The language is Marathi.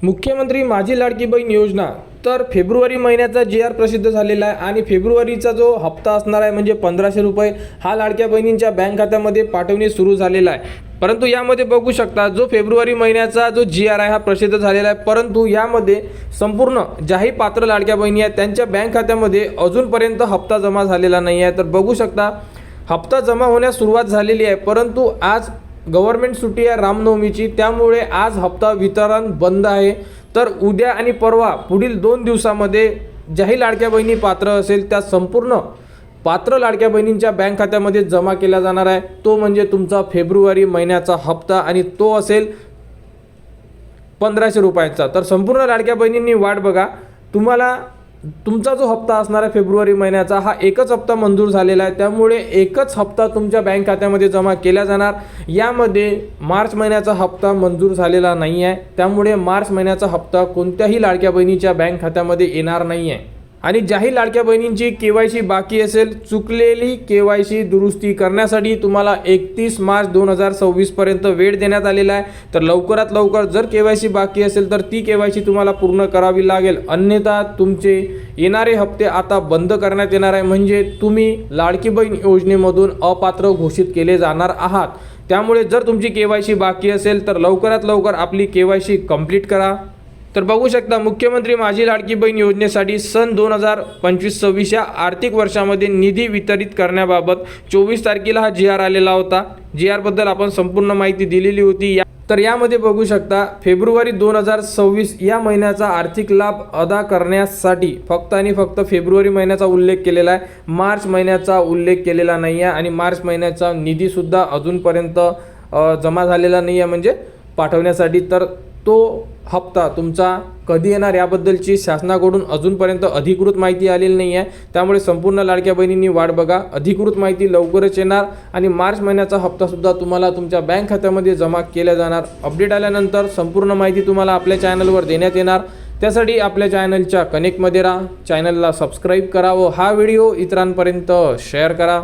मुख्यमंत्री माझी लाडकी बहीण योजना तर फेब्रुवारी महिन्याचा GR प्रसिद्ध झालेला आहे आणि फेब्रुवारीचा जो हप्ता असणार आहे म्हणजे 1500 रुपये हा लाडक्या बहिणींच्या बँक खात्यामध्ये पाठवणे सुरू झालेला आहे। परंतु यामध्ये बघू शकता जो फेब्रुवारी महिन्याचा जो GR आहे हा प्रसिद्ध झालेला आहे, परंतु यामध्ये संपूर्ण ज्याही पात्र लाडक्या बहिणी आहेत त्यांच्या बँक खात्यामध्ये अजूनपर्यंत हप्ता जमा झालेला नाही आहे। तर बघू शकता हप्ता जमा होण्यास सुरुवात झालेली आहे, परंतु आज गव्हर्नमेंट सुट्टी आहे रामनवमीची, त्यामुळे आज हप्ता वितरण बंद आहे। तर उद्या आणि परवा पुढील 2 दिवसामध्ये ज्याही लाडक्या बहिणी पात्र असेल त्या संपूर्ण पात्र लाडक्या बहिणींच्या बँक खात्यामध्ये जमा केला जाणार आहे, तो म्हणजे तुमचा फेब्रुवारी महिन्याचा हप्ता आणि तो असेल 1500 रुपयांचा। तर संपूर्ण लाडक्या बहिणींनी वाट बघा, तुम्हाला तुमचा जो हप्ता असणार आहे फेब्रुवारी महिन्याचा हा एकच हप्ता मंजूर झालेला आहे, त्यामुळे एकच हप्ता तुमच्या बँक खात्यामध्ये जमा केला जाणार। यामध्ये मार्च महिन्याचा हप्ता मंजूर झालेला नाही आहे, त्यामुळे मार्च महिन्याचा हप्ता कोणत्याही लाडक्या बहिणीच्या बँक खात्यामध्ये येणार नाही आहे। आणि ज्याही लाडक्या बहिणींची KYC बाकी असेल, चुकलेली KYC दुरुस्ती करण्यासाठी तुम्हाला 31 मार्च 2026 पर्यंत वेळ देण्यात आलेला आहे। तर लवकरात लवकर जर KYC बाकी असेल तर ती KYC तुम्हाला पूर्ण करावी लागेल, अन्यथा तुमचे येणारे हप्ते आता बंद करण्यात येणार आहे, म्हणजे तुम्ही लाडकी बहीण योजनेमधून अपात्र घोषित केले जाणार आहात। त्यामुळे जर तुमची KYC बाकी असेल तर लवकरात लवकर आपली KYC कंप्लीट करा। तर बघू शकता मुख्यमंत्री माझी लाडकी बहीण योजनेसाठी सन 2025-26 या आर्थिक वर्षामध्ये निधी वितरित करण्याबाबत 24 तारखेला हा GR आलेला होता। GR बद्दल आपण संपूर्ण माहिती दिलेली होती। तर यामध्ये बघू शकता फेब्रुवारी 2026 या महिन्याचा आर्थिक लाभ अदा करण्यासाठी फक्त आणि फक्त फेब्रुवारी महिन्याचा उल्लेख केलेला आहे, मार्च महिन्याचा उल्लेख केलेला नाही आहे आणि मार्च महिन्याचा निधीसुद्धा अजूनपर्यंत जमा झालेला नाही आहे म्हणजे पाठवण्यासाठी। तर तो हप्ता तुमचा कधी येणार याबद्दलची शासनाकडून अजूनपर्यंत अधिकृत माहिती आलेली नाही आहे, त्यामुळे संपूर्ण लाडक्या बहिणींनी वाट बघा, अधिकृत माहिती लवकरच येणार आणि मार्च महिन्याचा हप्तासुद्धा तुम्हाला तुमच्या बँक खात्यामध्ये जमा केला जाणार। अपडेट आल्यानंतर संपूर्ण माहिती तुम्हाला आपल्या चॅनलवर देण्यात येणार। त्यासाठी आपल्या चॅनलच्या कनेक्टमध्ये राहा, चॅनलला सबस्क्राईब करा व हा व्हिडिओ इतरांपर्यंत शेअर करा।